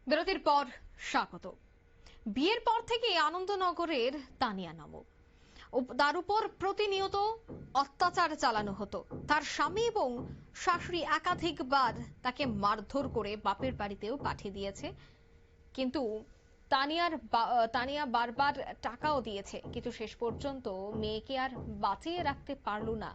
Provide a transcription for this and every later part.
বিরতির পর স্বাগত। বিয়ের পর থেকে আনন্দনগরের তানিয়া নামক তার উপর প্রতিনিয়ত অত্যাচার চালানো হতো। তার স্বামী এবং শাশুড়ি একাধিকবার তাকে মারধর করে বাপের বাড়িতেও পাঠিয়ে দিয়েছে, কিন্তু তানিয়া বারবার টাকাও দিয়েছে, কিন্তু শেষ পর্যন্ত মেয়েকে আর বাঁচিয়ে রাখতে পারল না।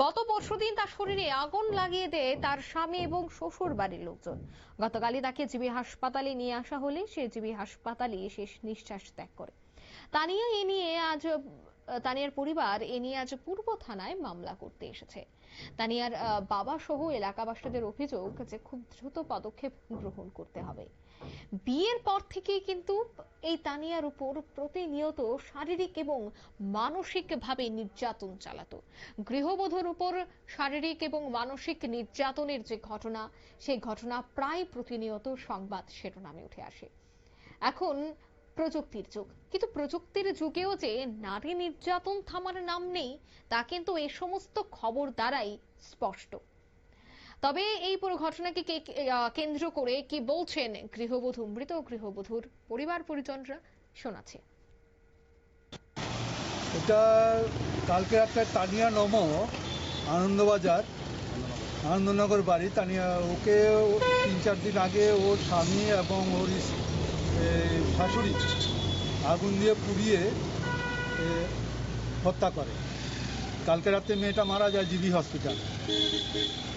গত পরশুদিন তার শরীরে আগুন লাগিয়ে দেয় তার স্বামী এবং শ্বশুর বাড়ির লোকজন। গতকালই তাকে জিবি হাসপাতালে নিয়ে আসা হলে সে জিবি হাসপাতালে শেষ নিঃশ্বাস ত্যাগ করে। তানিয়ার পরিবার এ নিয়ে আজ পূর্ব থানায় মামলা করতে এসেছে। তানিয়ার বাবা সহ এলাকাবাসীদের অভিযোগ যে খুব দ্রুত পদক্ষেপ গ্রহণ করতে হবে। বিয়ের পর থেকেই কিন্তু এই তানিয়ার উপর প্রতিনিয়ত শারীরিক এবং মানসিকভাবে নির্যাতন চালাতো। গৃহবধূর উপর শারীরিক এবং মানসিক নির্যাতনের যে ঘটনা, সেই ঘটনা প্রায় প্রতিনিয়ত সংবাদ শিরোনামে উঠে আসে। এখন প্রযুক্তির যুগ, কিন্তু প্রযুক্তির যুগেও যে নারী নির্যাতন থামার নাম নেই, তা কিন্তু এই সমস্ত খবর দ্বারাই স্পষ্ট। তবে এই পুরো ঘটনাকে কেন্দ্র করে কি বলছেন মৃত গৃহবধূর পরিবার পরিজনরা, শোনাচ্ছে। এটা কালকে একটা তানিয়া নমো আনন্দবাজার আনন্দনগর বাড়ি। তানিয়া ওকে 3-4 দিন আগে ওর স্বামী এবং ওর শাশুড়ি আগুন দিয়ে পুড়িয়ে হত্যা করে। কালকে রাতে মেয়েটা মারা যায় জিবি হসপিটাল।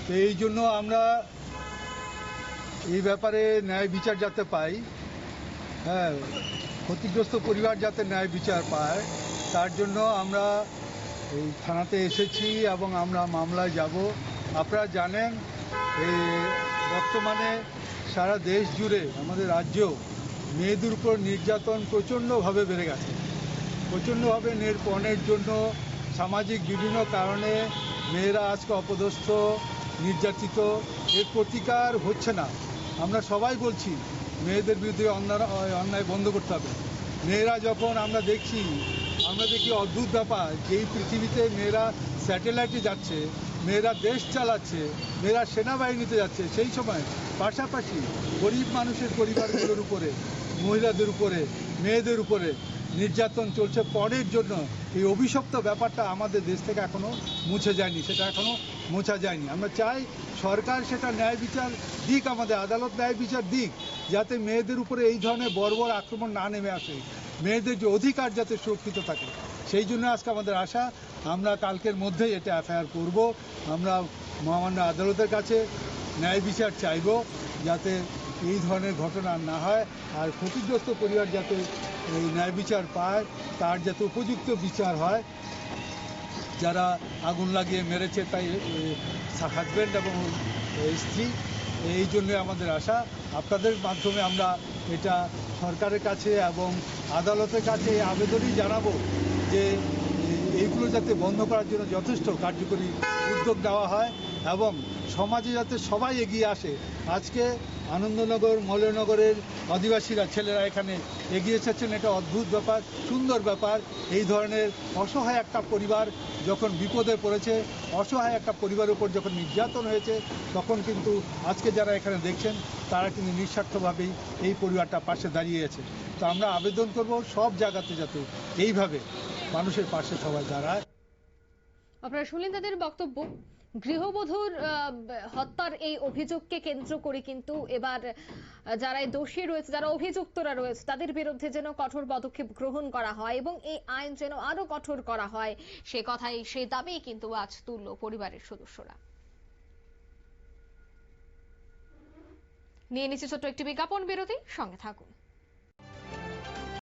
তো এই জন্য আমরা এই ব্যাপারে ন্যায় বিচার যাতে পাই, হ্যাঁ, ক্ষতিগ্রস্ত পরিবার যাতে ন্যায় বিচার পায়, তার জন্য আমরা এই থানাতে এসেছি এবং আমরা মামলায় যাব। আপনারা জানেন এই বর্তমানে সারা দেশ জুড়ে আমাদের রাজ্য মেয়েদের উপর নির্যাতন প্রচণ্ডভাবে বেড়ে গেছে। প্রচণ্ডভাবে নির্যাতনের জন্য সামাজিক বিভিন্ন কারণে মেয়েরা আজকে অপদস্থ, নির্যাতিত। এর প্রতিকার হচ্ছে না। আমরা সবাই বলছি মেয়েদের বিরুদ্ধে অন্যায় বন্ধ করতে হবে। মেয়েরা যখন আমরা দেখি অদ্ভুত ব্যাপার, যেই পৃথিবীতে মেয়েরা স্যাটেলাইটে যাচ্ছে, মেয়েরা দেশ চালাচ্ছে, মেয়েরা সেনাবাহিনীতে যাচ্ছে, সেই সময় পাশাপাশি গরিব মানুষের পরিবারগুলোর উপরে, মহিলাদের উপরে, মেয়েদের উপরে নির্যাতন চলছে পণের জন্য। এই অভিশপ্ত ব্যাপারটা আমাদের দেশ থেকে এখনো মুছে যায়নি, সেটা এখনো মোছা যায়নি। আমরা চাই সরকার সেটা ন্যায় বিচার দিক, আমাদের আদালত ন্যায় বিচার দিক, যাতে মেয়েদের উপরে এই ধরনের বর্বর আক্রমণ না নেমে আসে, মেয়েদের যে অধিকার যাতে সুরক্ষিত থাকে। সেই জন্য আজকে আমাদের আশা, আমরা কালকের মধ্যেই এটা এফআইআর করব। আমরা মহামান্য আদালতের কাছে ন্যায় বিচার চাইব, যাতে এই ধরনের ঘটনা না হয়, আর ক্ষতিগ্রস্ত পরিবার যাতে এই ন্যায় বিচার পায়, তার যাতে উপযুক্ত বিচার হয়। যারা আগুন লাগিয়ে মেরেছে তাই হাজব্যান্ড এবং স্ত্রী, এই জন্য আমাদের আশা। আপনাদের মাধ্যমে আমরা এটা সরকারের কাছে এবং আদালতের কাছে আবেদনই জানাবো যে এইগুলো যাতে বন্ধ করার জন্য যথেষ্ট কার্যকরী উদ্যোগ নেওয়া হয় এবং সমাজে যাতে সবাই এগিয়ে আসে। আজকে আনন্দনগর, মৌলনগরের আদিবাসীরা, ছেলেরা এখানে এগিয়ে এসেছেন। এটা অদ্ভুত ব্যাপার, সুন্দর ব্যাপার। এই ধরনের অসহায় একটা পরিবার যখন বিপদে পড়েছে, অসহায় একটা পরিবারের উপর যখন নির্যাতন হয়েছে, তখন কিন্তু আজকে যারা এখানে দেখছেন তারা কিন্তু নিঃস্বার্থভাবেই এই পরিবারটা পাশে দাঁড়িয়ে আছে। তো আমরা আবেদন করব সব জায়গাতে যাতে এইভাবে মানুষের পাশে সবাই দাঁড়ায়। আপনারা শুনলেন তাদের বক্তব্য। গৃহবধূর হত্যার এই অভিযোগকে কেন্দ্র করে কিন্তু এবার যারা দোষী রয়েছে, যারা অভিযুক্তরা রয়েছে, তাদের বিরুদ্ধে যেন কঠোর পদক্ষেপ গ্রহণ করা হয় এবং এই আইন যেন আরো কঠোর করা হয়, সে দাবি কিন্তু আজ তুলল পরিবারের সদস্যরা। নিয়ে নিচ্ছে ছোট্ট একটি বিজ্ঞাপন বিরতি, সঙ্গে থাকুন।